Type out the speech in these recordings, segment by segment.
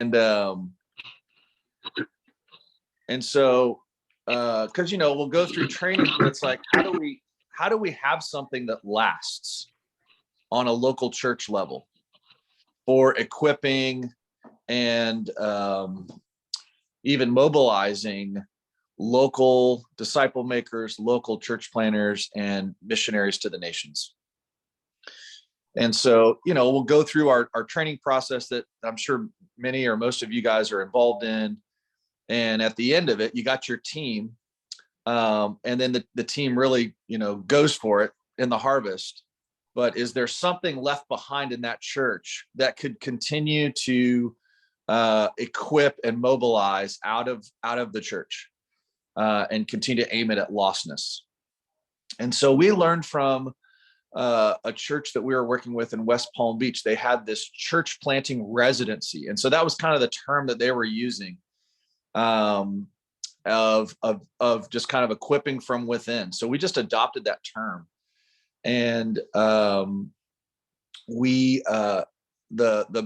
And and so because we'll go through training, but it's like, how do we have something that lasts on a local church level for equipping and even mobilizing local disciple makers, local church planners, and missionaries to the nations. And so, we'll go through our training process that I'm sure many or most of you guys are involved in. And at the end of it, you got your team. And then the team really, goes for it in the harvest. But is there something left behind in that church that could continue to equip and mobilize out of the church and continue to aim it at lostness? And so we learned from a church that we were working with in West Palm Beach. They had this church planting residency. And so that was kind of the term that they were using of just kind of equipping from within. So we just adopted that term. And the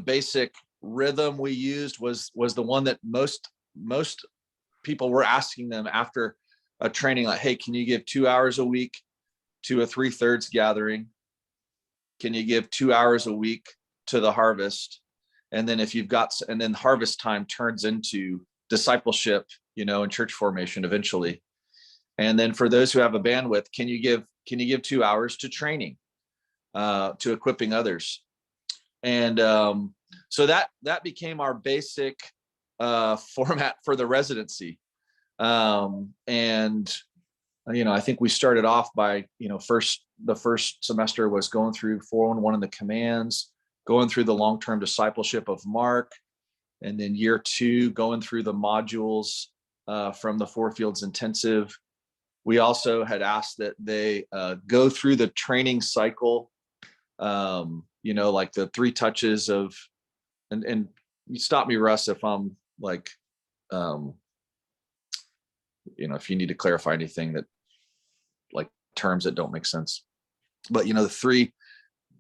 basic rhythm we used was the one that most people were asking them after a training, like, hey, can you give 2 hours a week to a 3/3 gathering? Can you give 2 hours a week to the harvest? And then and then harvest time turns into discipleship, and church formation eventually. And then for those who have a bandwidth, can you give 2 hours to training, to equipping others? And so that became our basic format for the residency. And I think we started off by, the first semester was going through 411 and the commands, going through the long-term discipleship of Mark, and then year 2 going through the modules from the 4 Fields intensive. We also had asked that they go through the training cycle, like the 3 touches of, and you stop me, Russ, if I'm like, if you need to clarify anything that, like, terms that don't make sense. But, the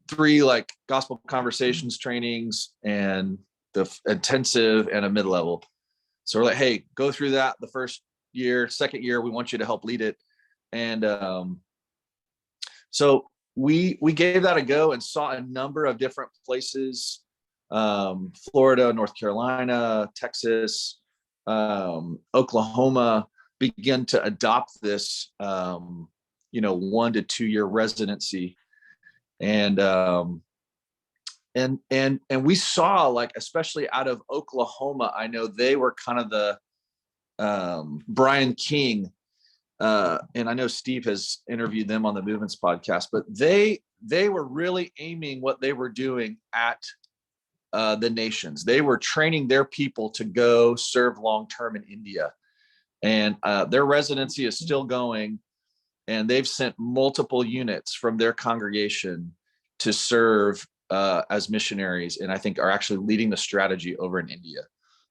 three like gospel conversations trainings and the intensive and a mid-level. So we're like, hey, go through that the first year. Second year, we want you to help lead it. And so we gave that a go and saw a number of different places, Florida, North Carolina, Texas, Oklahoma, begin to adopt this 1 to 2 year residency. And we saw, like, especially out of Oklahoma, I know they were kind of the Brian King, and I know Steve has interviewed them on the Movements podcast, but they were really aiming what they were doing at the nations. They were training their people to go serve long-term in India. And their residency is still going, and they've sent multiple units from their congregation to serve as missionaries, and I think are actually leading the strategy over in India.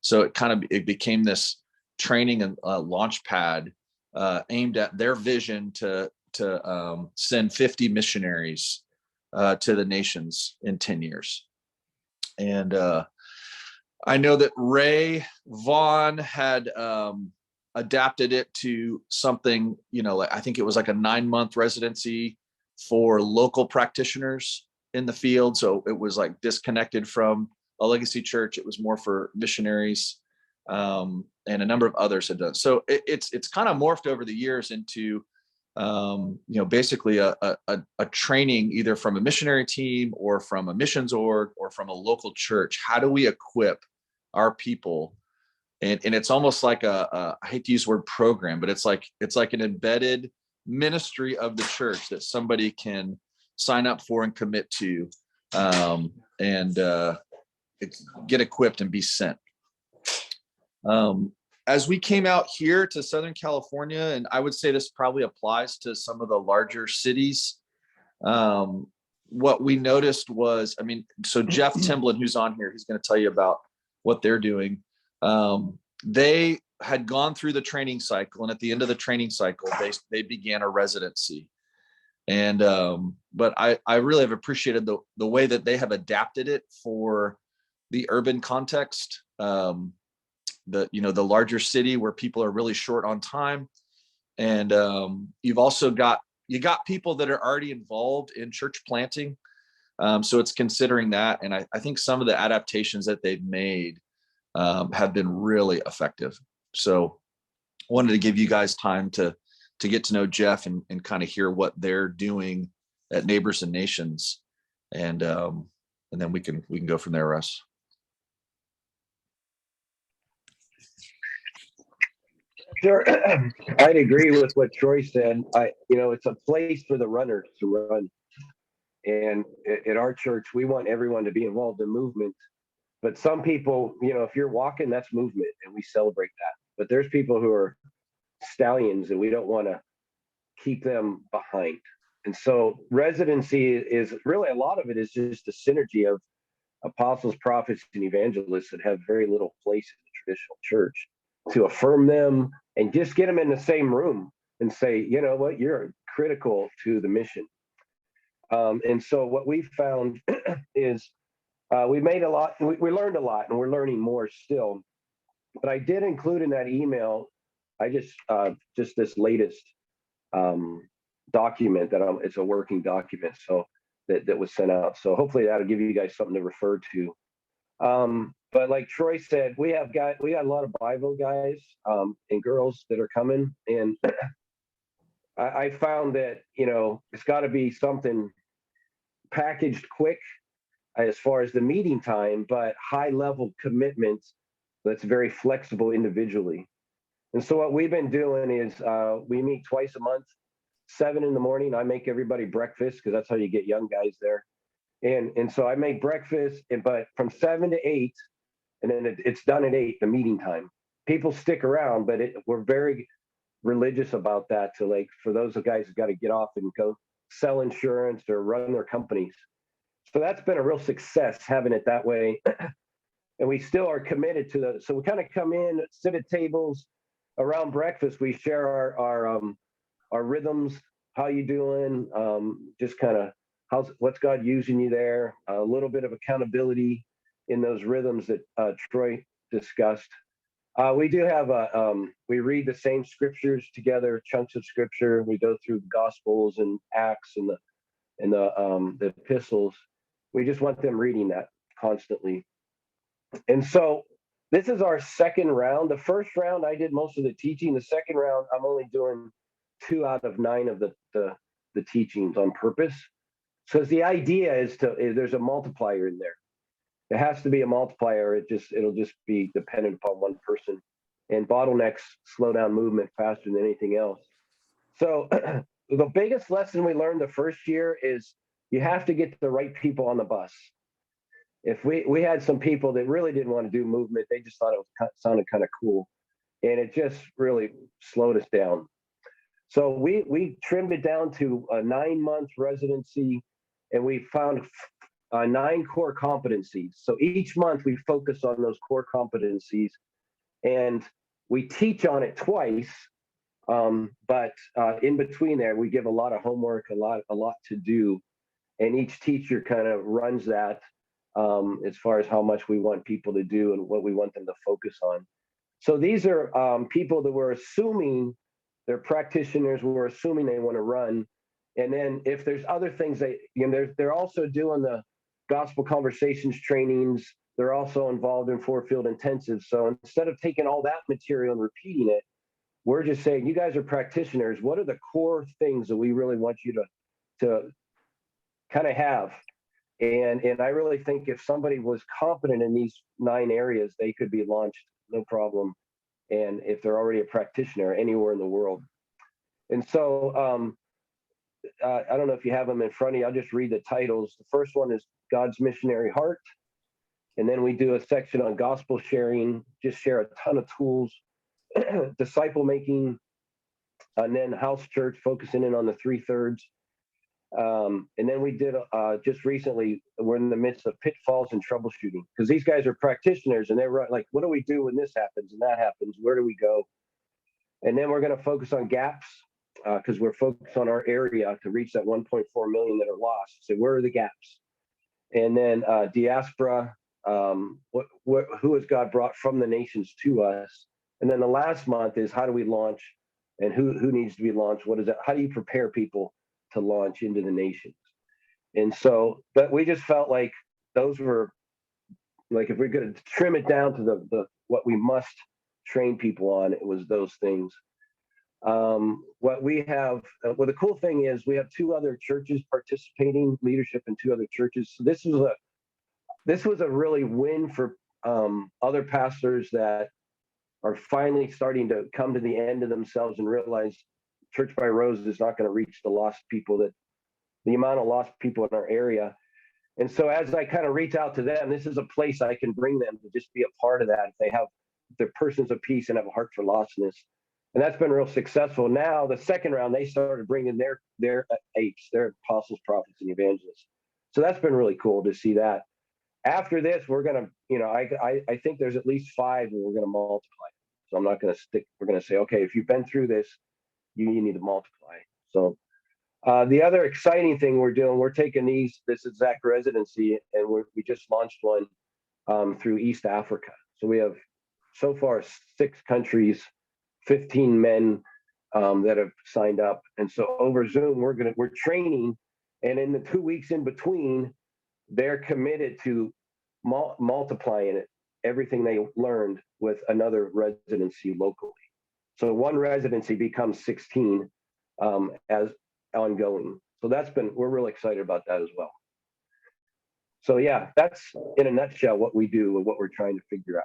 So it became this training and launch pad aimed at their vision to send 50 missionaries to the nations in 10 years. And I know that Ray Vaughn had adapted it to something, I think it was like a 9-month residency for local practitioners in the field. So it was like disconnected from a legacy church. It was more for missionaries, and a number of others had done. So it's kind of morphed over the years into, basically a training either from a missionary team or from a missions org or from a local church. How do we equip our people? And it's almost like I hate to use the word program, but it's like an embedded ministry of the church that somebody can sign up for and commit to, and get equipped and be sent. As we came out here to Southern California, and I would say this probably applies to some of the larger cities, what we noticed was, so Jeff Timblin, who's on here, he's going to tell you about what they're doing. They had gone through the training cycle, and at the end of the training cycle, they began a residency. And but I really have appreciated the way that they have adapted it for the urban context. the larger city where people are really short on time. And you've also got people that are already involved in church planting. So it's considering that. And I think some of the adaptations that they've made have been really effective. So wanted to give you guys time to get to know Jeff and kind of hear what they're doing at Neighbors and Nations. And then we can go from there, Russ. Sure. I'd agree with what Troy said. It's a place for the runners to run. And at our church, we want everyone to be involved in movement. But some people, if you're walking, that's movement, and we celebrate that. But there's people who are stallions, and we don't want to keep them behind. And so residency is really, a lot of it is just a synergy of apostles, prophets, and evangelists that have very little place in the traditional church, to affirm them and just get them in the same room and say, you know what, you're critical to the mission. And so what we found is we made a lot, we learned a lot, and we're learning more still. But I did include in that email, I just this latest document it's a working document, so that was sent out. So hopefully that'll give you guys something to refer to. But like Troy said, we got a lot of Bible guys and girls that are coming, and I found that it's got to be something packaged quick as far as the meeting time, but high level commitment that's very flexible individually. And so what we've been doing is we meet twice a month, 7 a.m. I make everybody breakfast because that's how you get young guys there. And so I make breakfast, but from 7 to 8, and then it's done at 8, the meeting time. People stick around, but we're very religious about that, to like, for those guys who got to get off and go sell insurance or run their companies. So that's been a real success, having it that way. And we still are committed to that. So we kind of come in, sit at tables around breakfast. We share our rhythms. How you doing? Just kind of what's God using you there? A little bit of accountability in those rhythms that Troy discussed. We do have we read the same scriptures together, chunks of scripture. We go through the Gospels and Acts and the epistles. We just want them reading that constantly. And so this is our second round. The first round, I did most of the teaching. The second round, I'm only doing 2 out of 9 of the teachings on purpose. So the idea is there's a multiplier in there. It has to be a multiplier. It'll just be dependent upon one person. And bottlenecks slow down movement faster than anything else. So the biggest lesson we learned the first year is you have to get the right people on the bus. If we had some people that really didn't want to do movement, they just thought it sounded kind of cool, and it just really slowed us down. So we trimmed it down to a 9-month residency, and we found 9 core competencies. So each month we focus on those core competencies, and we teach on it twice. But in between there, we give a lot of homework, a lot to do, and each teacher kind of runs that as far as how much we want people to do and what we want them to focus on. So these are people that we're assuming they're practitioners. We're assuming they want to run, and then if there's other things they're also doing the gospel conversations trainings. They're also involved in 4-field intensives. So instead of taking all that material and repeating it, we're just saying, you guys are practitioners. What are the core things that we really want you to kind of have? And I really think if somebody was competent in these 9 areas, they could be launched, no problem. And if they're already a practitioner anywhere in the world. And so I don't know if you have them in front of you. I'll just read the titles. The first one is God's Missionary Heart. And then we do a section on gospel sharing, just share a ton of tools, disciple making, and then house church, focusing in on the 3/3. And then we did just recently, we're in the midst of pitfalls and troubleshooting, because these guys are practitioners and they're like, what do we do when this happens and that happens? Where do we go? And then we're going to focus on gaps, because we're focused on our area to reach that 1.4 million that are lost. So where are the gaps? And then diaspora, Who has God brought from the nations to us? And then the last month is how do we launch, and who needs to be launched? What is that? How do you prepare people to launch into the nations? And so, but we just felt like those were like, if we're going to trim it down to the what we must train people on, it was those things. What we have, well, the cool thing is we have 2 other churches participating, leadership in 2 other churches. So this was a really win for other pastors that are finally starting to come to the end of themselves and realize Church by Rose is not going to reach the lost people, that the amount of lost people in our area. And so as I kind of reach out to them, this is a place I can bring them to just be a part of that. If they're persons of peace and have a heart for lostness. And that's been real successful. Now, the second round, they started bringing their apes, their apostles, prophets, and evangelists. So that's been really cool to see that. After this, we're going to, I think there's at least 5 and we're going to multiply. So I'm not going to stick. We're going to say, okay, if you've been through this, you need to multiply. So the other exciting thing we're doing, we're taking this exact residency, and we just launched one through East Africa. So we have so far 6 countries, 15 men that have signed up. And so over Zoom, we're training, and in the 2 weeks in between, they're committed to multiplying it, everything they learned with another residency locally. So one residency becomes 16 as ongoing. So we're really excited about that as well. So yeah, that's in a nutshell what we do and what we're trying to figure out.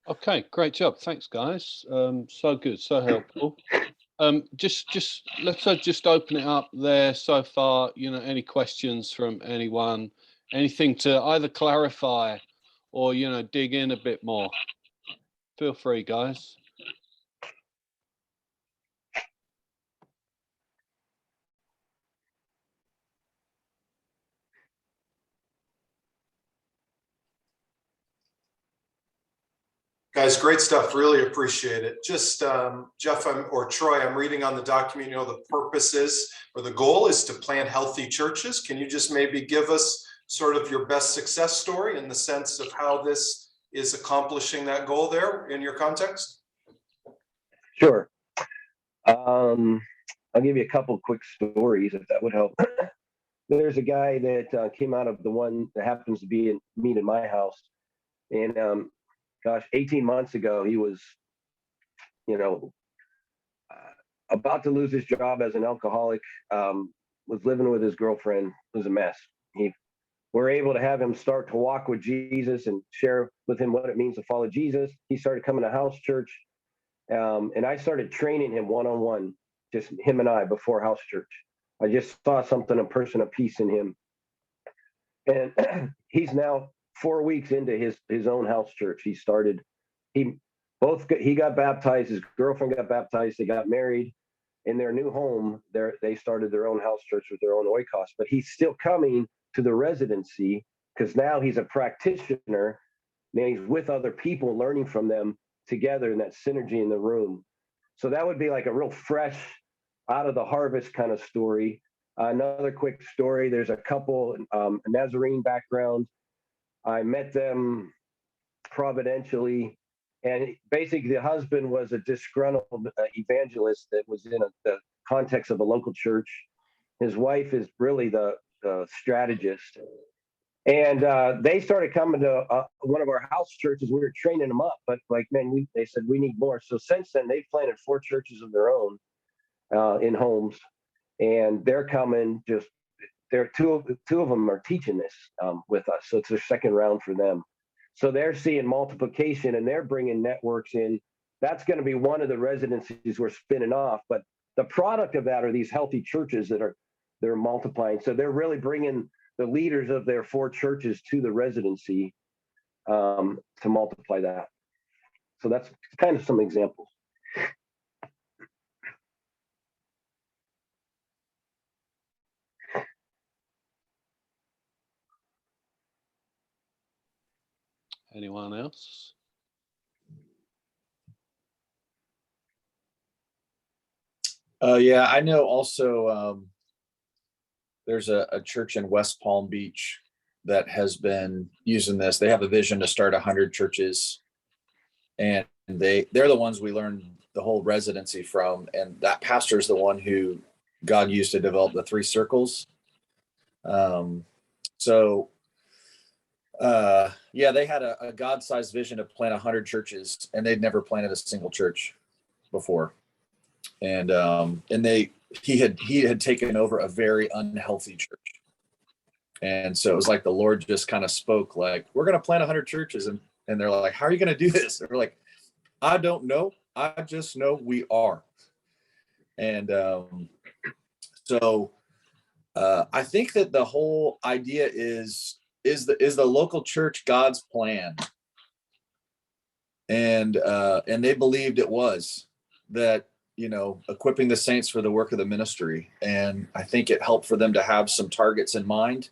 Okay, great job. Thanks, guys. So good, so helpful. Let's just open it up there so far. Any questions from anyone? Anything to either clarify or dig in a bit more? Feel free, guys. Guys, great stuff. Really appreciate it. Just Jeff or Troy, I'm reading on the document, the purpose is, or the goal is to plant healthy churches. Can you just maybe give us sort of your best success story in the sense of how this is accomplishing that goal there in your context? Sure. I'll give you a couple of quick stories if that would help. There's a guy that came out of the one that happens to be meet in my house. And 18 months ago, he was, about to lose his job as an alcoholic, was living with his girlfriend. It was a mess. We're able to have him start to walk with Jesus and share with him what it means to follow Jesus. He started coming to house church. And I started training him one-on-one, just him and I, before house church. I just saw something, a person of peace in him. And he's now 4 weeks into his own house church. He got baptized, his girlfriend got baptized, they got married. In their new home, they started their own house church with their own oikos. But he's still coming to the residency because now he's a practitioner. Now he's with other people, learning from them together, in that synergy in the room. So that would be like a real fresh, out of the harvest kind of story. Another quick story, there's a couple, a Nazarene background. I met them providentially, and basically the husband was a disgruntled evangelist that was in the context of a local church. His wife is really the strategist. And they started coming to one of our house churches. We were training them up, but they said, we need more. So since then, they've planted 4 churches of their own in homes, and they're coming. There are two of them are teaching this with us. So it's their second round for them. So they're seeing multiplication, and they're bringing networks in. That's going to be one of the residencies we're spinning off. But the product of that are these healthy churches they're multiplying. So they're really bringing the leaders of their 4 churches to the residency to multiply that. So that's kind of some examples. Anyone else? Yeah, I know also there's a church in West Palm Beach that has been using this. They have a vision to start 100 churches, and they're the ones we learned the whole residency from. And that pastor is the one who God used to develop the 3 circles. Yeah, they had a God-sized vision to plant 100 churches, and they'd never planted a single church before. And he had taken over a very unhealthy church. And so it was like the Lord just kind of spoke, like, we're going to plant 100 churches. And they're like, how are you going to do this? And we're like, I don't know. I just know we are. And I think that the whole idea is the local church God's plan? And they believed it was that, equipping the saints for the work of the ministry. And I think it helped for them to have some targets in mind.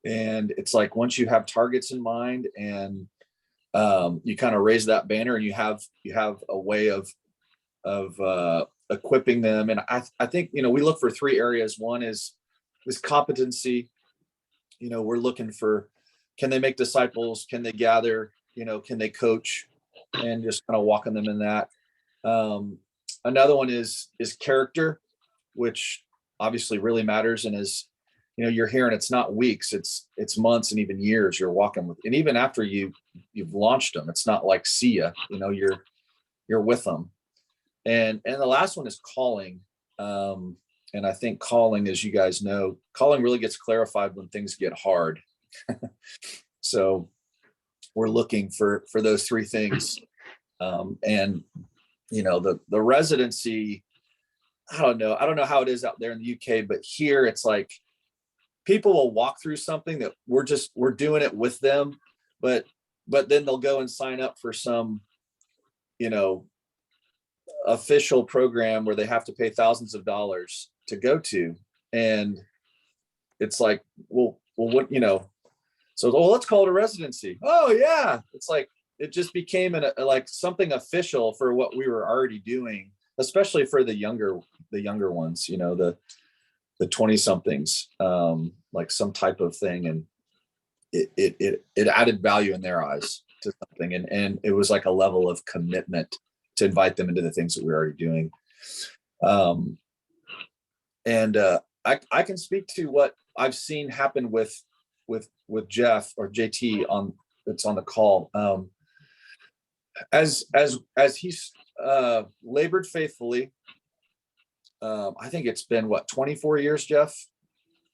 And it's like, once you have targets in mind and you kind of raise that banner, and you have a way of equipping them. And I think, we look for 3 areas. One is this competency. We're looking for, can they make disciples? Can they gather? Can they coach? And just kind of walking them in that. Another one is character, which obviously really matters. And is, you're hearing, it's not weeks, it's months and even years you're walking with. And even after you've launched them, it's not like, see ya, you're with them. And the last one is calling. And I think calling, as you guys know, calling really gets clarified when things get hard. So we're looking for those 3 things. And, the residency, I don't know how it is out there in the UK, but here it's like, people will walk through something that we're doing it with them, but then they'll go and sign up for some, official program where they have to pay thousands of dollars to go to. And it's like, well, what, so, let's call it a residency. Oh yeah. It's like, it just became like something official for what we were already doing, especially for the younger ones, the 20 somethings, like some type of thing. And it added value in their eyes to something. And it was like a level of commitment to invite them into the things that we're already doing. I can speak to what I've seen happen with Jeff or JT that's on the call. As he's labored faithfully, I think it's been 24 years, Jeff,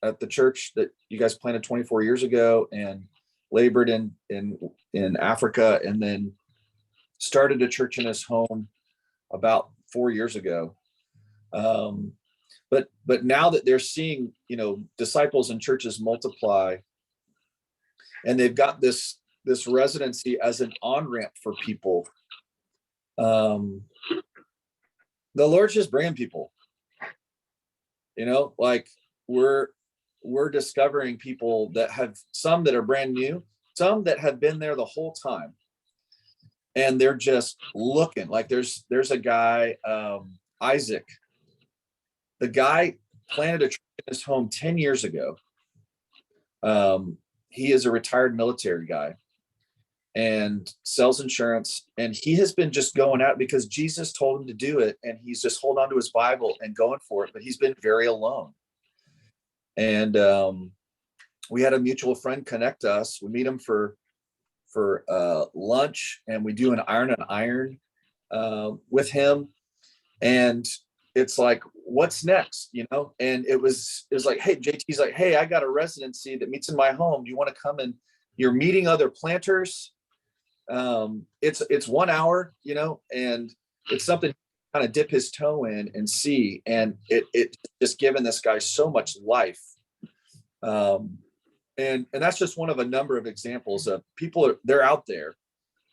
at the church that you guys planted 24 years ago, and labored in Africa, and then started a church in his home about 4 years ago. But now that they're seeing, disciples and churches multiply, and they've got this residency as an on-ramp for people, the Lord's just bringing people, like we're discovering people that have, some that are brand new, some that have been there the whole time, and they're just looking. Like there's a guy, Isaac. The guy planted a church in his home 10 years ago. He is a retired military guy and sells insurance. And he has been just going out because Jesus told him to do it. And he's just holding on to his Bible and going for it. But he's been very alone. And we had a mutual friend connect us. We meet him for lunch, and we do an iron on iron with him. And it's like, what's next? And it was like, hey, JT's like, hey, I got a residency that meets in my home. Do you want to come? And you're meeting other planters. It's 1 hour, and it's something kind of dip his toe in and see. And it just given this guy so much life. And that's just one of a number of examples of people they're out there.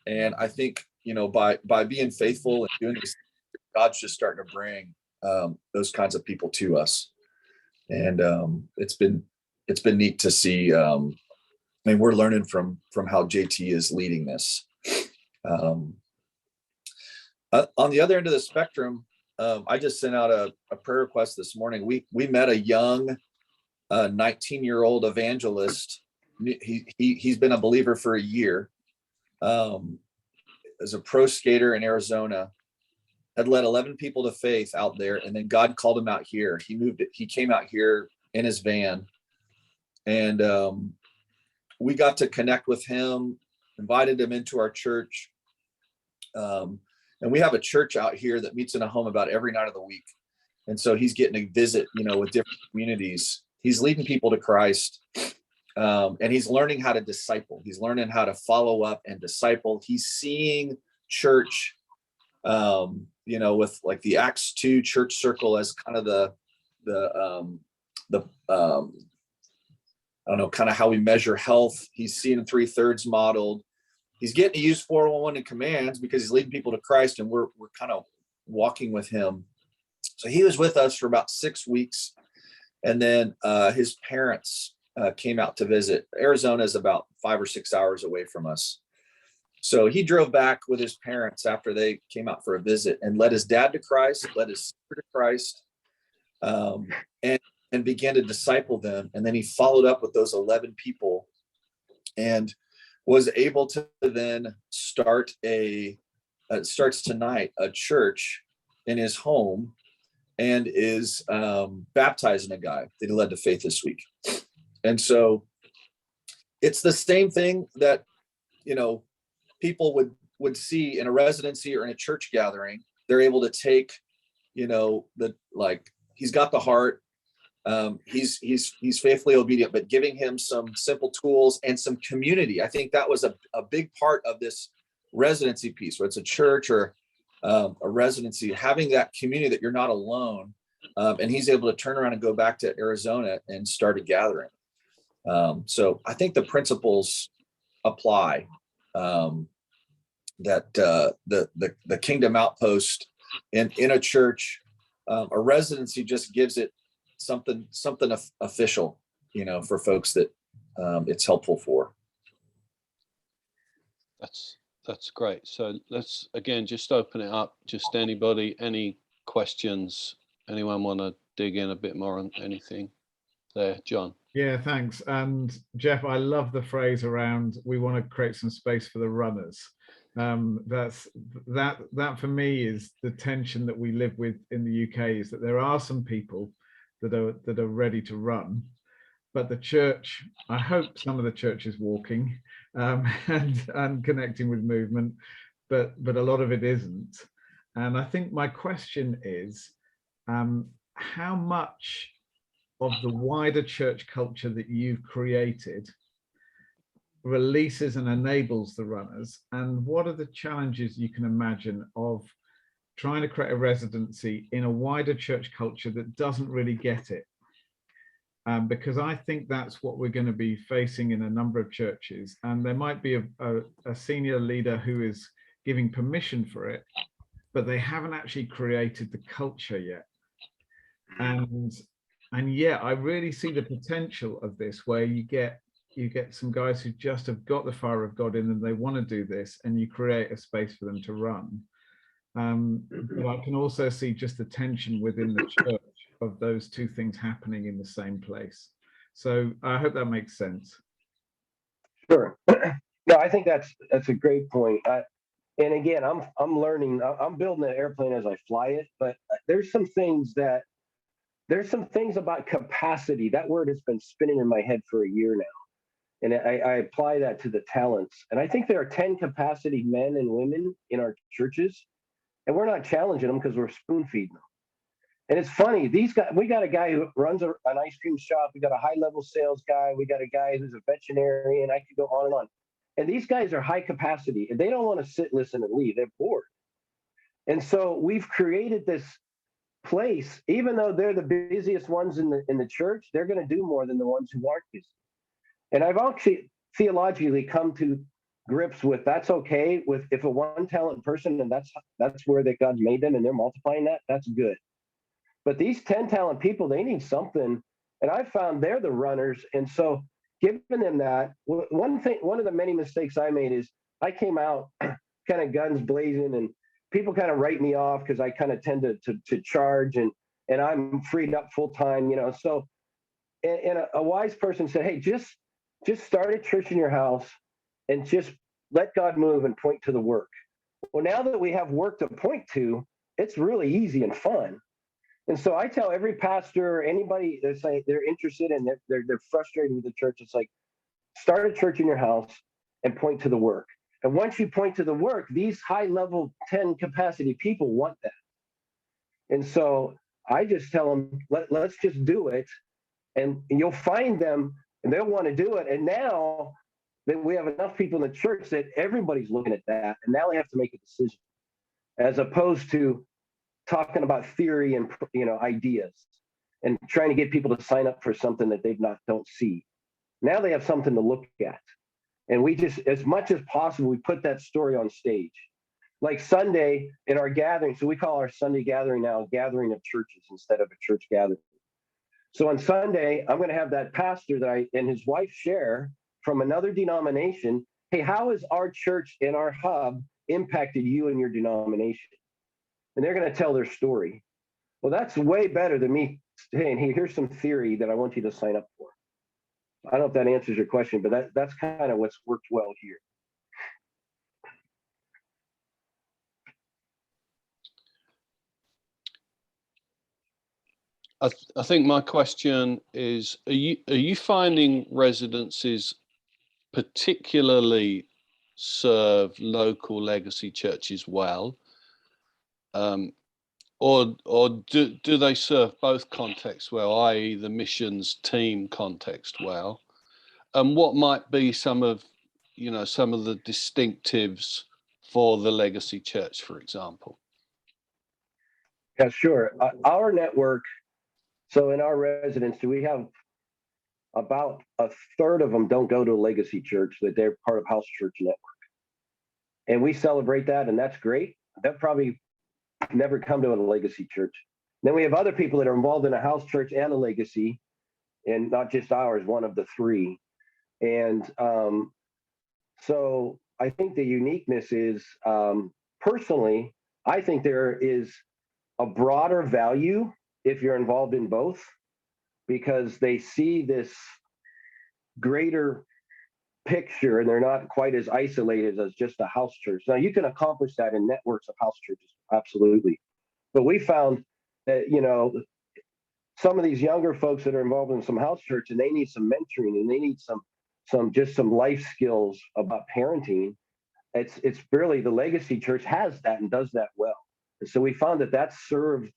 And I think, by being faithful and doing these, God's just starting to bring those kinds of people to us. And it's been neat to see. We're learning from how JT is leading this. On the other end of the spectrum, I just sent out a prayer request this morning. We met a young a 19-year-old evangelist. He's been a believer for a year. As a pro skater in Arizona, had led 11 people to faith out there, and then God called him out here. He came out here in his van, and we got to connect with him, invited him into our church. And we have a church out here that meets in a home about every night of the week. And so he's getting a visit, with different communities. He's leading people to Christ. And he's learning how to disciple. He's learning how to follow up and disciple. He's seeing church, with like the Acts 2 church circle as kind of the I don't know, kind of how we measure health. He's seeing 3/3 modeled. He's getting to use 411 and commands because he's leading people to Christ, and we're kind of walking with him. So he was with us for about 6 weeks, and then his parents came out to visit. Arizona is about 5 or 6 hours away from us. So he drove back with his parents after they came out for a visit and led his dad to Christ, led his sister to Christ, and began to disciple them. And then he followed up with those 11 people and was able to then starts tonight a church in his home, and is baptizing a guy that he led to faith this week. And so it's the same thing that, people would see in a residency or in a church gathering. They're able to take, he's got the heart. He's faithfully obedient, but giving him some simple tools and some community. I think that was a big part of this residency piece, where it's a church or a residency, having that community that you're not alone. And he's able to turn around and go back to Arizona and start a gathering. So I think the principles apply, that the Kingdom Outpost in a church, a residency just gives it something official, for folks that it's helpful for. That's great. So let's again just open it up. Just any questions? Anyone want to dig in a bit more on anything there, John? Yeah, thanks. And Jeff, I love the phrase around, we want to create some space for the runners. That for me is the tension that we live with in the UK, is that there are some people that are ready to run, but the church, I hope some of the church is walking and connecting with movement, but a lot of it isn't. And I think my question is, how much of the wider church culture that you've created releases and enables the runners, and what are the challenges you can imagine of trying to create a residency in a wider church culture that doesn't really get it? Because I think that's what we're going to be facing in a number of churches, and there might be a senior leader who is giving permission for it, but they haven't actually created the culture yet. And yeah, I really see the potential of this, where you get some guys who just have got the fire of God in them, they want to do this, and you create a space for them to run. But I can also see just the tension within the church of those two things happening in the same place. So I hope that makes sense. Sure. No, I think that's a great point. And again, I'm learning. I'm building an airplane as I fly it, but there's some things about capacity. That word has been spinning in my head for a year now. And I apply that to the talents. And I think there are 10 capacity men and women in our churches, and we're not challenging them because we're spoon feeding them. And it's funny, these guys, we got a guy who runs an ice cream shop. We got a high-level sales guy. We got a guy who's a veterinarian. I could go on and on. And these guys are high capacity, and they don't want to sit, listen, and leave. They're bored. And so we've created this place, even though they're the busiest ones in the church, they're going to do more than the ones who aren't busy. And I've actually theologically come to grips with that's okay with if a one talent person, and that's where that God made them, and they're multiplying that, that's good. But these 10 talent people, they need something, and I found they're the runners. And so giving them that, one of the many mistakes I made is I came out kind of guns blazing, and people kind of write me off because I kind of tend to charge, and I'm freed up full time, So and a wise person said, hey, just start a church in your house and just let God move and point to the work. Well, now that we have work to point to, it's really easy and fun. And so I tell every pastor, anybody that's like they're interested and they're frustrated with the church, it's like, start a church in your house and point to the work. And once you point to the work, these high level 10 capacity people want that. And so I just tell them, let's just do it. And you'll find them and they'll want to do it. And now that we have enough people in the church that everybody's looking at that, and now they have to make a decision, as opposed to talking about theory and ideas and trying to get people to sign up for something that they don't see. Now they have something to look at. And we just, as much as possible, we put that story on stage. Like Sunday in our gathering, so we call our Sunday gathering now a gathering of churches instead of a church gathering. So on Sunday, I'm going to have that pastor that and his wife share from another denomination, hey, how has our church and our hub impacted you and your denomination? And they're going to tell their story. Well, that's way better than me saying, hey, here's some theory that I want you to sign up for. I don't know if that answers your question, but that's kind of what's worked well here. I think my question is, are you finding residencies particularly serve local legacy churches well? Or do they serve both contexts well, i.e. the missions team context well? And what might be some of the distinctives for the legacy church, for example? Yeah, sure. Our network, so in our residency, we have about a third of them don't go to a legacy church, that they're part of House Church Network. And we celebrate that, and that's great. They'll probably never come to a legacy church. Then we have other people that are involved in a house church and a legacy, and not just ours, one of the three. And so I think the uniqueness is, personally, I think there is a broader value if you're involved in both, because they see this greater picture and they're not quite as isolated as just a house church. Now, you can accomplish that in networks of house churches, absolutely. But we found that, some of these younger folks that are involved in some house church, and they need some mentoring and they need some life skills about parenting. It's really, the legacy church has that and does that well. And so we found that served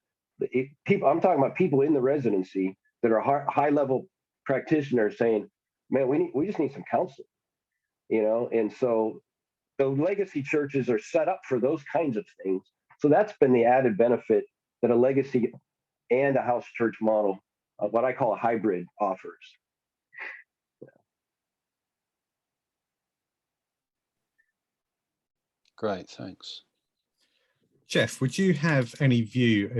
people. I'm talking about people in the residency that are high level practitioners saying, man, we just need some counseling, and so the legacy churches are set up for those kinds of things. So that's been the added benefit that a legacy and a house church model, what I call a hybrid, offers. Great, thanks. Jeff, would you have any view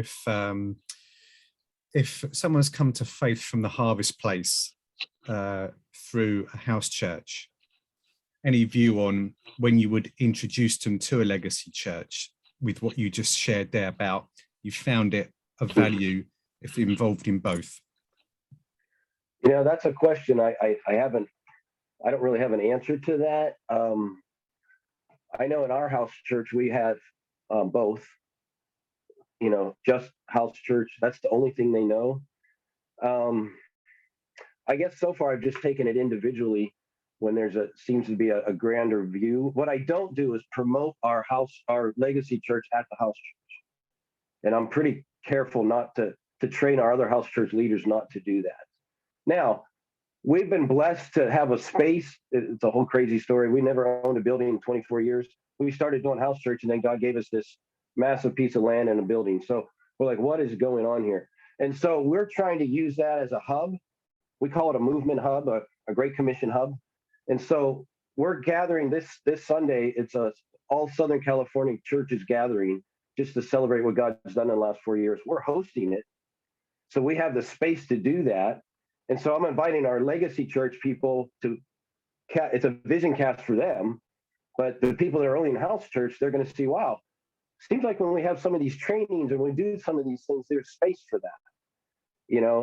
if someone's come to faith from the Harvest Place through a house church, any view on when you would introduce them to a legacy church with what you just shared there about you found it of value if involved in both? That's a question I don't really have an answer to that. I know in our house church, we have both, just house church. That's the only thing they know. I guess so far I've just taken it individually when seems to be a grander view. What I don't do is promote our legacy church at the house church. And I'm pretty careful not to train our other house church leaders not to do that. Now, we've been blessed to have a space. It's a whole crazy story. We never owned a building in 24 years. We started doing house church, and then God gave us this massive piece of land and a building. So we're like, what is going on here? And so we're trying to use that as a hub. We call it a movement hub, a Great Commission hub. And so we're gathering this Sunday. It's a all Southern California churches gathering just to celebrate what God's done in the last 4 years. We're hosting it. So we have the space to do that. And so I'm inviting our legacy church people it's a vision cast for them, but the people that are only in house church, they're going to see, wow, seems like when we have some of these trainings and we do some of these things, there's space for that,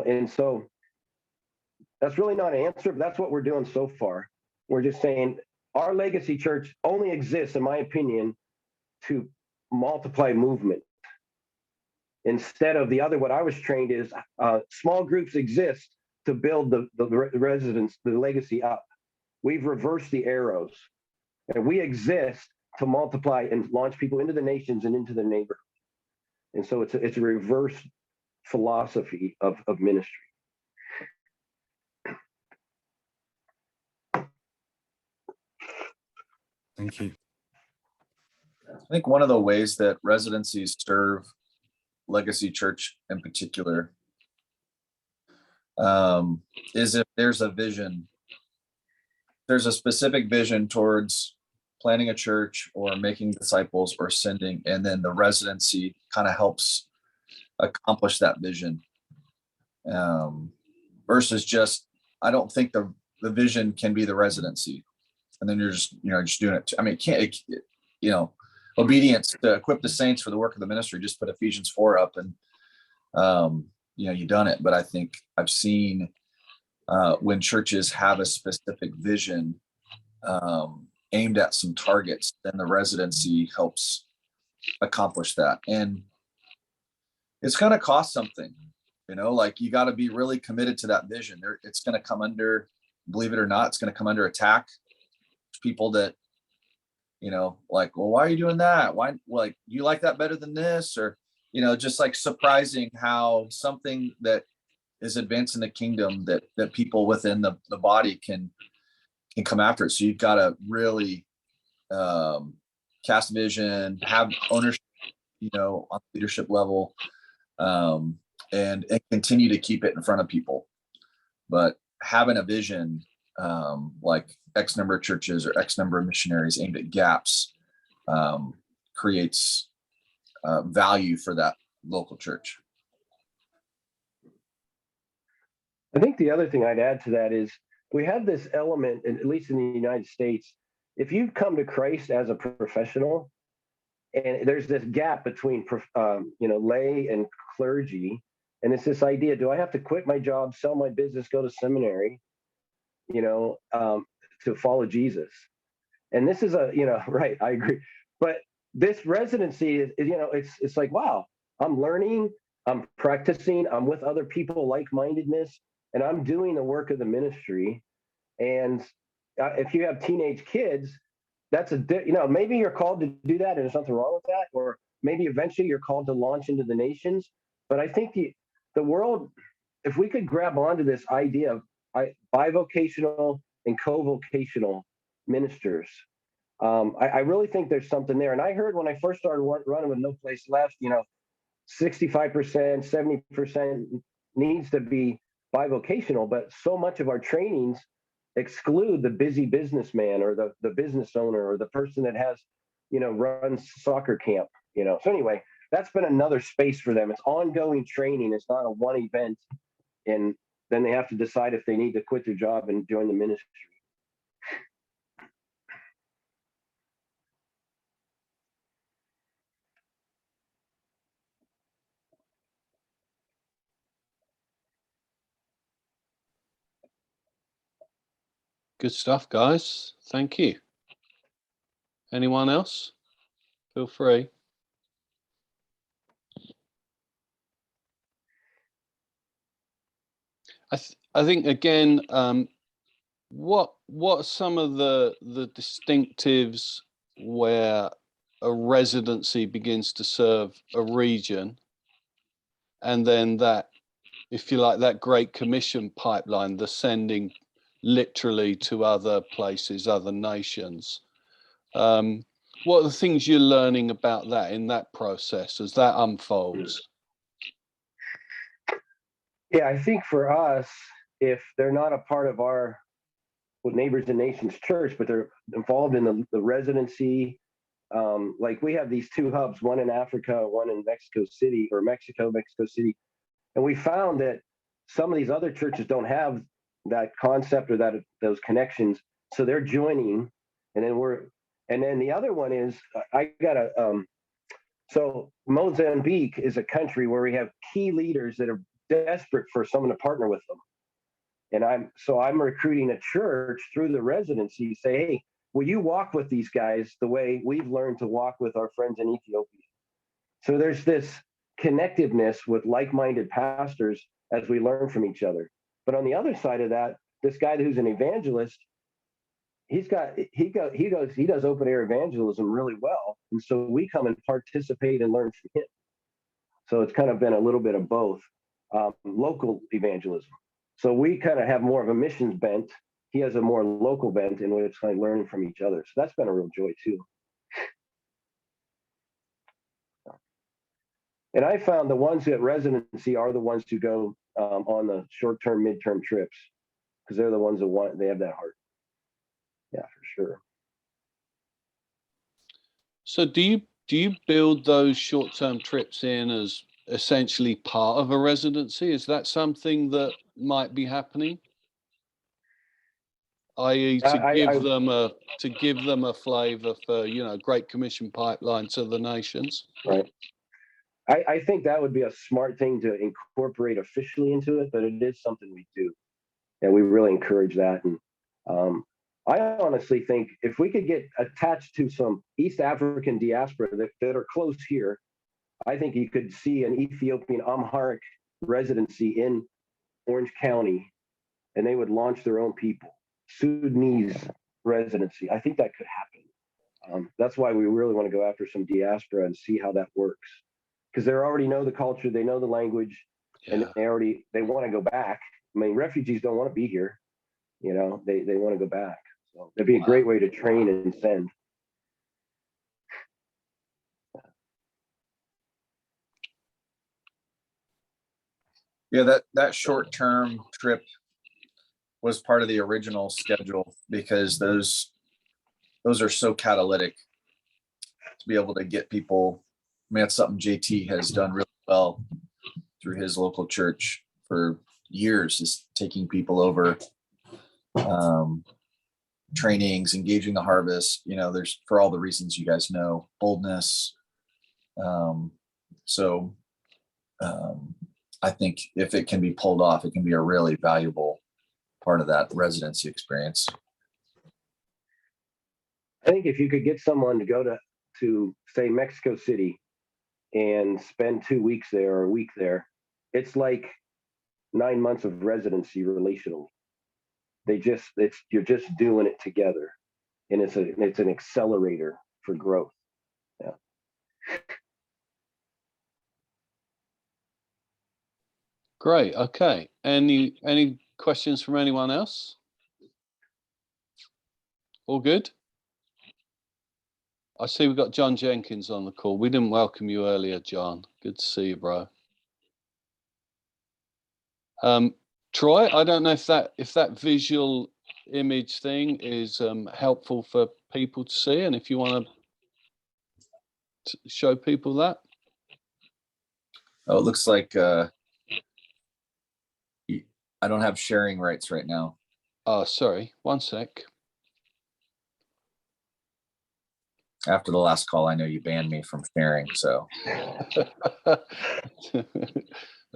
and so That's really not an answer, but that's what we're doing so far. We're just saying our legacy church only exists, in my opinion, to multiply movement. Instead of the other, what I was trained is small groups exist to build the residents, the legacy up. We've reversed the arrows, and we exist to multiply and launch people into the nations and into the neighborhood. And so it's a reverse philosophy of ministry. Thank you. I think one of the ways that residencies serve Legacy Church in particular is if there's a vision, there's a specific vision towards planning a church or making disciples or sending, and then the residency kind of helps accomplish that vision. Versus just, I don't think the vision can be the residency, and then you're just doing it. I mean, it can't, obedience to equip the saints for the work of the ministry. Just put Ephesians 4 up, and you've done it. But I think I've seen when churches have a specific vision aimed at some targets, then the residency helps accomplish that. And it's going to cost something, like you got to be really committed to that vision. It's going to come under, believe it or not, it's going to come under attack. People that, like, well, why are you doing that? Why, like, you like that better than this? Or, just like surprising how something that is advancing the kingdom that people within the body can come after it. So you've got to really cast vision, have ownership, on the leadership level, and continue to keep it in front of people. But having a vision, like X number of churches or X number of missionaries aimed at gaps, creates value for that local church. I think the other thing I'd add to that is we have this element, at least in the United States, if you've come to Christ as a professional, and there's this gap between lay and clergy, and it's this idea: do I have to quit my job, sell my business, go to seminary, to follow Jesus? And this is right, I agree. But this residency is it's like, wow, I'm learning, I'm practicing, I'm with other people, like-mindedness, and I'm doing the work of the ministry. And if you have teenage kids, that's maybe you're called to do that and there's nothing wrong with that, or maybe eventually you're called to launch into the nations. But I think the world, if we could grab onto this idea of bivocational and co-vocational ministers, I really think there's something there. And I heard when I first started running with No Place Left, 65%, 70% needs to be bivocational, but so much of our trainings exclude the busy businessman or the business owner or the person that has, runs soccer camp, So anyway, that's been another space for them. It's ongoing training. It's not a one event. And then they have to decide if they need to quit their job and join the ministry. Good stuff, guys. Thank you. Anyone else? Feel free. I think again, what are some of the distinctives where a residency begins to serve a region, and then that, if you like, that Great Commission pipeline, the sending literally to other places, other nations. What are the things you're learning about that in that process as that unfolds? Yeah, I think for us, if they're not a part of our Neighbors and Nations Church, but they're involved in the residency, like we have these two hubs, one in Africa, one in Mexico City, Mexico City. And we found that some of these other churches don't have that concept or those connections. So they're joining, and then the other one is so Mozambique is a country where we have key leaders that are desperate for someone to partner with them. And I'm recruiting a church through the residency, say, hey, will you walk with these guys the way we've learned to walk with our friends in Ethiopia? So there's this connectiveness with like-minded pastors as we learn from each other. But on the other side of that, this guy who's an evangelist, he does open air evangelism really well. And so we come and participate and learn from him. So it's kind of been a little bit of both, local evangelism. So we kind of have more of a missions bent. He has a more local bent in which I learn from each other. So that's been a real joy too. And I found the ones at residency are the ones who go on the short-term, midterm trips, because they're the ones that they have that heart. Yeah, for sure. So do you build those short-term trips in as essentially part of a residency? Is that something that might be happening? I.e., to give them a flavor for, Great Commission pipeline to the nations. Right. I think that would be a smart thing to incorporate officially into it, but it is something we do, and we really encourage that. And I honestly think if we could get attached to some East African diaspora that are close here, I think you could see an Ethiopian Amharic residency in Orange County, and they would launch their own people. Sudanese residency. I think that could happen. That's why we really want to go after some diaspora and see how that works. Because they already know the culture, they know the language, and they want to go back. I mean, refugees don't want to be here. They want to go back. So it'd be a great way to train and send. Yeah, that short-term trip was part of the original schedule because those are so catalytic to be able to get people. I mean, that's something JT has done really well through his local church for years, is taking people over, trainings, engaging the harvest. There's, for all the reasons you guys know, boldness. I think if it can be pulled off, it can be a really valuable part of that residency experience. I think if you could get someone to go to say Mexico City and spend 2 weeks there or a week there, it's like 9 months of residency relationally. You're just doing it together, and it's an accelerator for growth. Yeah. Great. Okay. Any questions from anyone else? All good? I see we've got John Jenkins on the call. We didn't welcome you earlier, John. Good to see you, bro. Troy, I don't know if that visual image thing is helpful for people to see, and if you want to show people that. Oh, it looks like I don't have sharing rights right now. Oh, sorry. One sec. After the last call, I know you banned me from sharing, so. There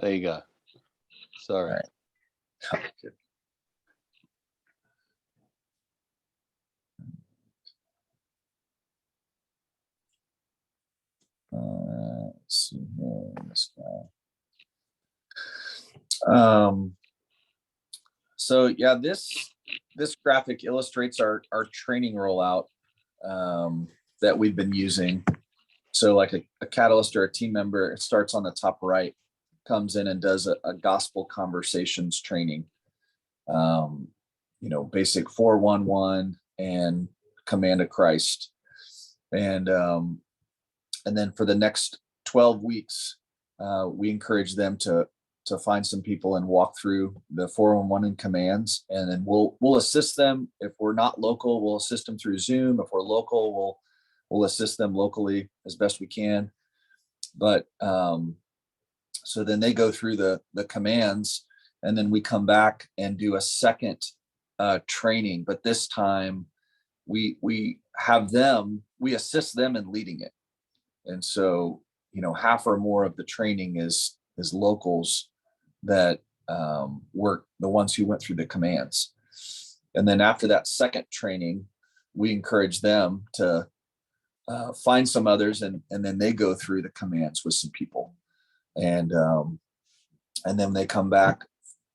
you go. Sorry. All right. Let's see here, this guy. So yeah, this graphic illustrates our training rollout that we've been using. So like a catalyst or a team member, it starts on the top right, comes in and does a gospel conversations training. Basic 411 and command of Christ. And then for the next 12 weeks, we encourage them to find some people and walk through the 411 and commands. And then we'll assist them. If we're not local, we'll assist them through Zoom. If we're local, we'll assist them locally as best we can. But so then they go through the commands, and then we come back and do a second training. But this time we assist them in leading it. And so, half or more of the training is locals that were the ones who went through the commands. And then after that second training, we encourage them to find some others, and then they go through the commands with some people. And then they come back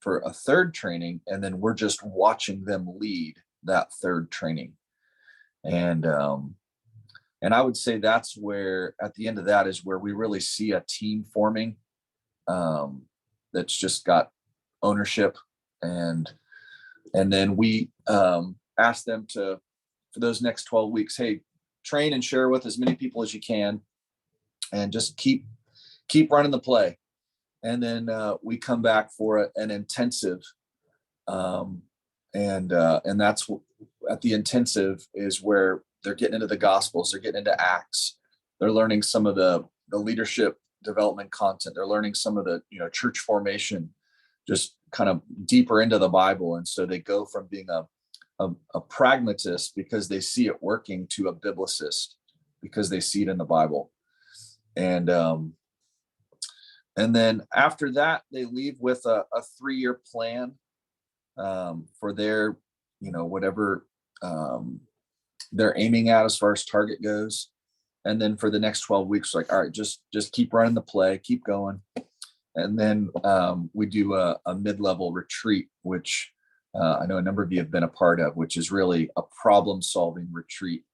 for a third training, and then we're just watching them lead that third training. And I would say that's where, at the end of that, is where we really see a team forming that's just got ownership. And then we ask them to, for those next 12 weeks, hey, train and share with as many people as you can, and just keep running the play. And then we come back for an intensive, and that's at the intensive is where they're getting into the Gospels, they're getting into Acts, they're learning some of the leadership development content, they're learning some of the church formation, just kind of deeper into the Bible. And so they go from being a pragmatist because they see it working to a biblicist because they see it in the Bible. And then after that, they leave with a 3-year plan for their, whatever they're aiming at as far as target goes. And then for the next 12 weeks, like, all right, just keep running the play, keep going. And then we do a mid-level retreat, which I know a number of you have been a part of, which is really a problem-solving retreat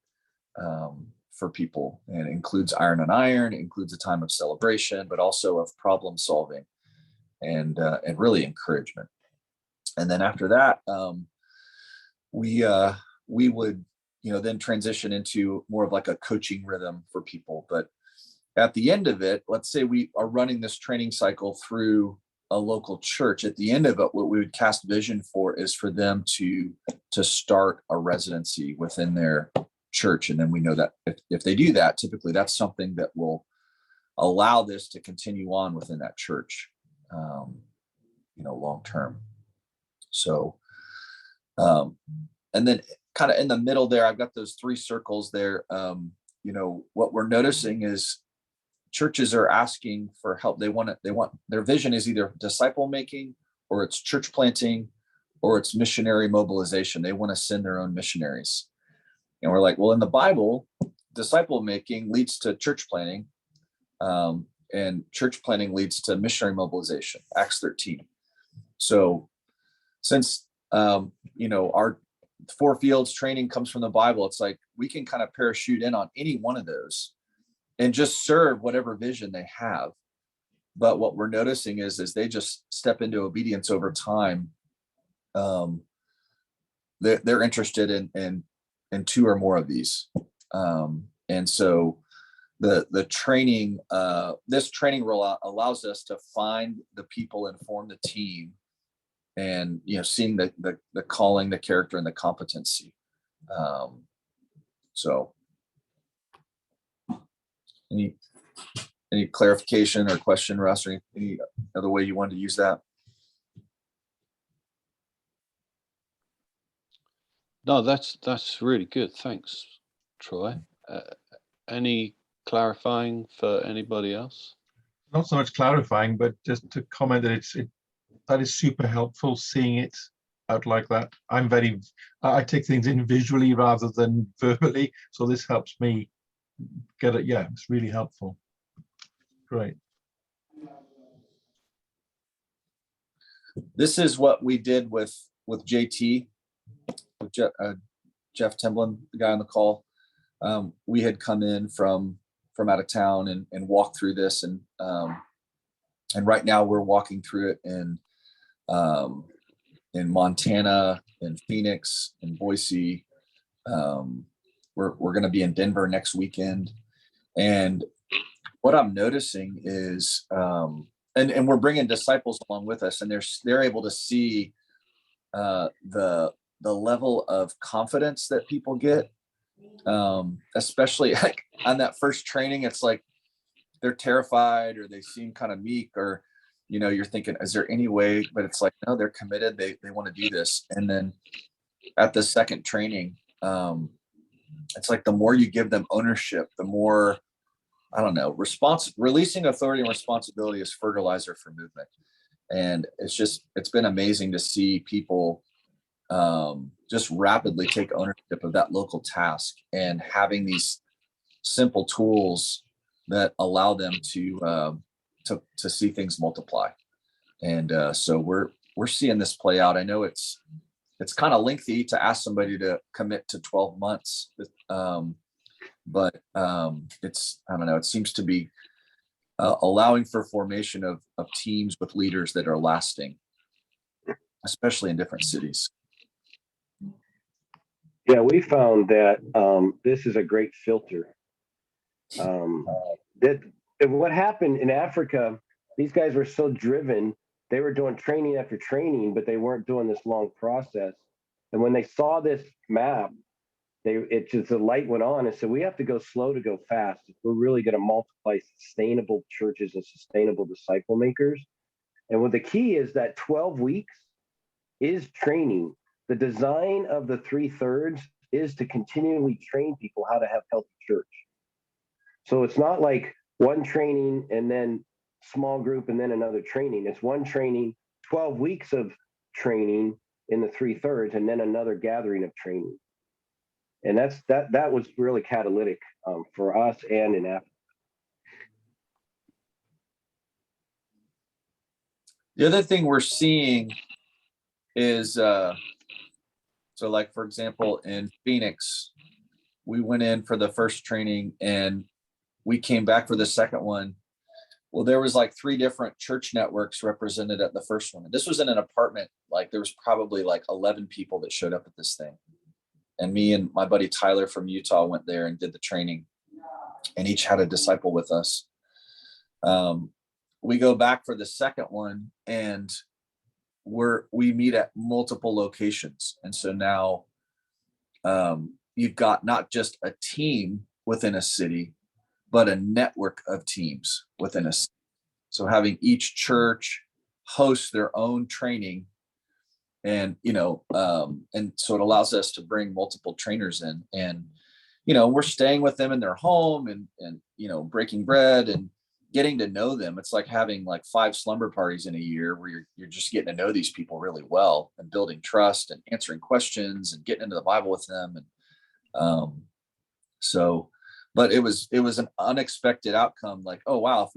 for people, and it includes iron on iron. It includes a time of celebration, but also of problem solving and really encouragement. And then after that, we would then transition into more of like a coaching rhythm for people. But at the end of it, let's say we are running this training cycle through a local church. At the end of it, what we would cast vision for is for them to start a residency within their church. And then we know that if they do that, typically that's something that will allow this to continue on within that church, long term. So, and then kind of in the middle there, I've got those 3 circles there. What we're noticing is churches are asking for help. They want their vision is either disciple making, or it's church planting, or it's missionary mobilization. They want to send their own missionaries. And we're like, well, in the Bible, disciple making leads to church planting, and church planting leads to missionary mobilization, Acts 13. So since, our 4 fields training comes from the Bible, it's like we can kind of parachute in on any one of those and just serve whatever vision they have. But what we're noticing is they just step into obedience over time. They're interested in 2 or more of these. And so the training, this training rollout allows us to find the people and form the team, and, seeing the calling, the character, and the competency. So any clarification or question, Russ, or any other way you wanted to use that? No, that's really good. Thanks, Troy. Any clarifying for anybody else? Not so much clarifying, but just to comment that that is super helpful, seeing it out like that. I take things in visually rather than verbally, so this helps me get it. Yeah, it's really helpful. Great. This is what we did with JT, with Jeff Timblin, the guy on the call. We had come in from out of town and walked through this, and right now we're walking through it in Montana, in Phoenix, in Boise. We're going to be in Denver next weekend, and what I'm noticing is, and we're bringing disciples along with us, and they're able to see the level of confidence that people get, especially like on that first training. It's like they're terrified, or they seem kind of meek, or you're thinking, is there any way? But it's like, no, they're committed. They want to do this. And then at the second training, it's like the more you give them ownership, the more, I don't know, releasing authority and responsibility is fertilizer for movement. And it's been amazing to see people just rapidly take ownership of that local task and having these simple tools that allow them to see things multiply. And so we're seeing this play out. I know it's kind of lengthy to ask somebody to commit to 12 months, but it's, I don't know, it seems to be allowing for formation of teams with leaders that are lasting, especially in different cities. Yeah, we found that this is a great filter. That what happened in Africa, these guys were so driven, they were doing training after training, but they weren't doing this long process. And when they saw this map, the light went on and said, we have to go slow to go fast if we're really going to multiply sustainable churches and sustainable disciple makers. And what the key is that 12 weeks is training. The design of the 3/3 is to continually train people how to have healthy church. So it's not like one training and then small group and then another training. It's one training, 12 weeks of training in the 3/3, and then another gathering of training. And that was really catalytic for us and in Africa. The other thing we're seeing is, so like, for example, in Phoenix, we went in for the first training and we came back for the second one. Well, there was like 3 different church networks represented at the first one. And this was in an apartment. Like there was probably like 11 people that showed up at this thing. And me and my buddy Tyler from Utah went there and did the training, and each had a disciple with us. We go back for the second one and we meet at multiple locations. And so now you've got not just a team within a city, but a network of teams within a city. So having each church host their own training, and and so it allows us to bring multiple trainers in, and we're staying with them in their home and breaking bread and getting to know them. It's like having like 5 slumber parties in a year where you're just getting to know these people really well and building trust and answering questions and getting into the Bible with them. And but it was an unexpected outcome. Like, oh wow,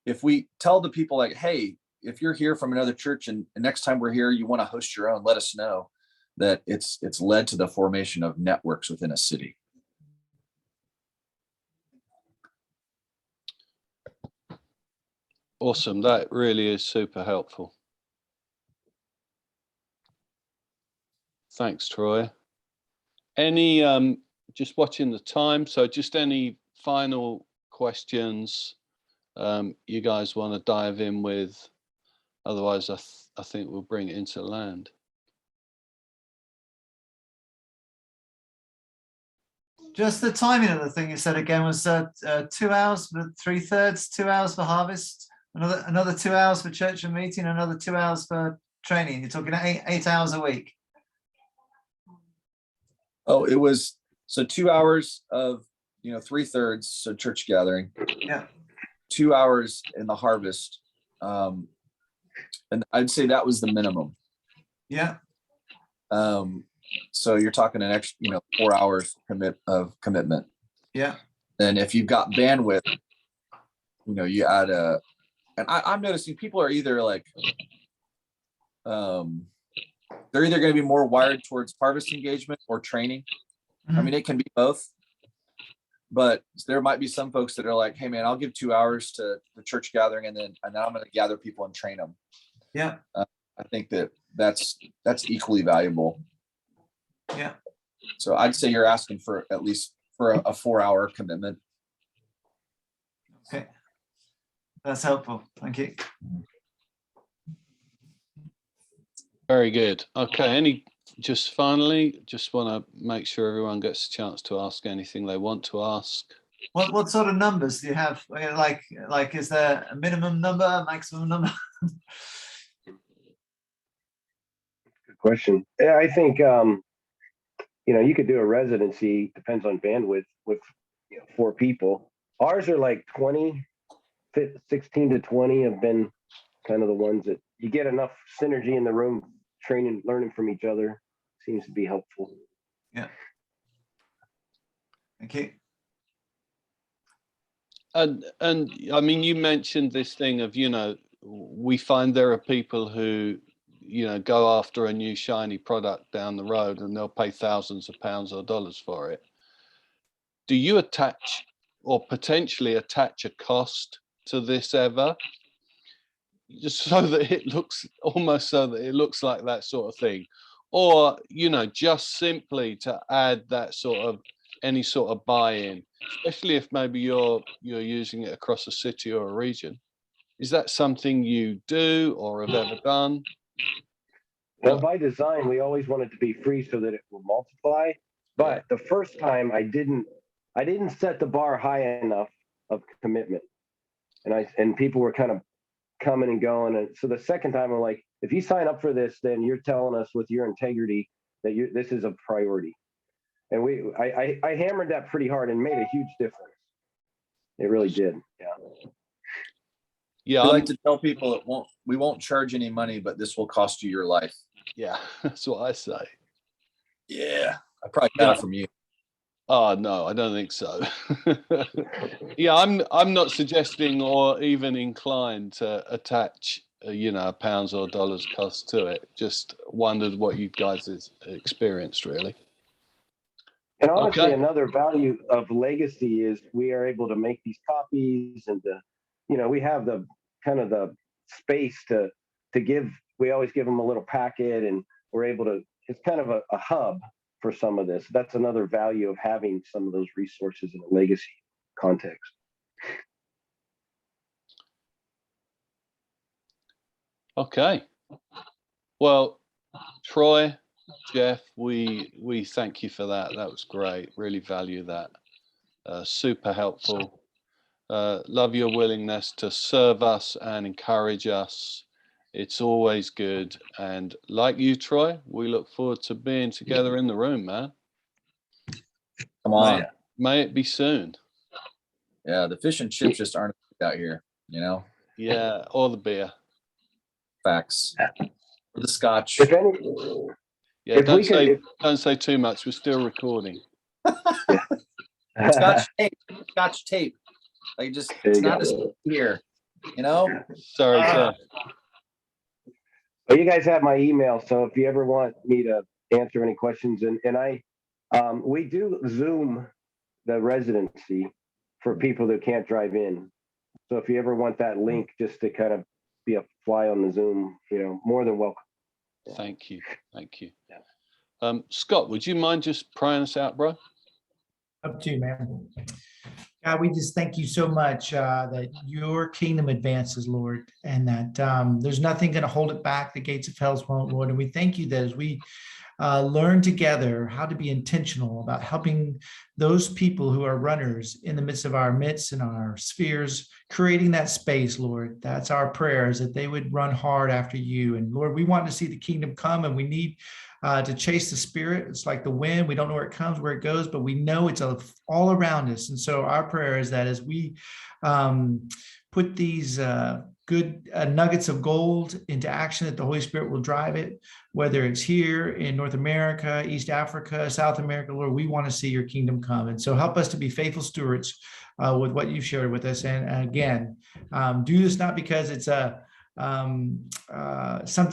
if we tell the people like, hey, if you're here from another church and next time we're here, you want to host your own, let us know. That it's led to the formation of networks within a city. Awesome. That really is super helpful. Thanks, Troy. Any, just watching the time, so just any final questions you guys want to dive in with? Otherwise, I think we'll bring it into land. Just the timing of the thing you said again was 2 hours for 3/3, 2 hours for harvest, another 2 hours for church and meeting, another 2 hours for training. You're talking 8 hours a week. Oh, it was so 2 hours of 3/3, so church gathering. Yeah. 2 hours in the harvest, and I'd say that was the minimum. Yeah. So you're talking an extra 4 hours of commitment. Yeah. And if you've got bandwidth, you add and I'm noticing people are either like they're either going to be more wired towards harvest engagement or training. I mean, it can be both, but there might be some folks that are like, hey man, I'll give 2 hours to the church gathering and then I'm going to gather people and train them. Yeah. I think that's equally valuable. Yeah. So I'd say you're asking for at least for a 4-hour commitment. Okay. That's helpful. Thank you. Very good. Okay. Just finally, just want to make sure everyone gets a chance to ask anything they want to ask. What sort of numbers do you have? Like, is there a minimum number, maximum number? Good question. Yeah, I think you could do a residency, depends on bandwidth, with 4 people. Ours are like 20, 16 to 20 have been kind of the ones that you get enough synergy in the room, training, learning from each other seems to be helpful. Yeah. Okay. And I mean, you mentioned this thing of, you know, we find there are people who, you know, go after a new shiny product down the road and they'll pay thousands of pounds or dollars for it. Do you attach or potentially attach a cost to this ever? Just so that it looks almost so that it looks like that sort of thing, or, you know, just simply to add that sort of any sort of buy-in, especially if maybe you're using it across a city or a region. Is that something you do or have ever done? Well, by design, we always want it to be free so that it will multiply. But the first time I didn't set the bar high enough of commitment. And people were kind of coming and going. And so the second time I'm like, if you sign up for this, then you're telling us with your integrity that this is a priority. And I hammered that pretty hard and made a huge difference. It really did. Yeah. Yeah. I like to tell people we won't charge any money, but this will cost you your life. Yeah, that's what I say. Yeah. I probably got it from you. Oh no, I don't think so. Yeah, I'm not suggesting or even inclined to attach, you know, pounds or dollars cost to it. Just wondered what you guys has experienced, really. And honestly, Okay. another value of legacy is we are able to make these copies, and you know, we have the kind of the space to give. We always give them a little packet, and we're able to. It's kind of a hub for some of this. That's another value of having some of those resources in a legacy context. Okay. Well, Troy, Jeff, we thank you for that. That was great. Really value that. Super helpful. Love your willingness to serve us and encourage us. It's always good. And like you, Troy, we look forward to being together in the room, man. Come on. May it be soon. Yeah, the fish and chips just aren't out here, you know? Yeah, or the beer. Facts. Or the scotch. If any, Yeah, if we don't say too much. We're still recording. Scotch tape. Scotch tape. Like just it's not as here, you know? Sorry, Jeff. Well, you guys have my email, so if you ever want me to answer any questions, and we do Zoom the residency for people that can't drive in. So if you ever want that link just to kind of be a fly on the Zoom, you know, more than welcome. Thank you. Thank you. Scott, would you mind just praying us out, bro? Up to you, man. God, we just thank you so much that your kingdom advances, Lord, and that there's nothing going to hold it back. The gates of hell won't, Lord. And we thank you that as we learn together how to be intentional about helping those people who are runners in the midst of our midst and our spheres, creating that space, Lord. That's our prayers, that they would run hard after you. And Lord, we want to see the kingdom come, and we need to chase the spirit. It's like the wind. We don't know where it comes, where it goes, but we know it's all around us. And so our prayer is that as we put these good nuggets of gold into action, that the Holy Spirit will drive it, whether it's here in North America, East Africa, South America, Lord, we want to see your kingdom come. And so help us to be faithful stewards with what you've shared with us. And again, do this not because it's something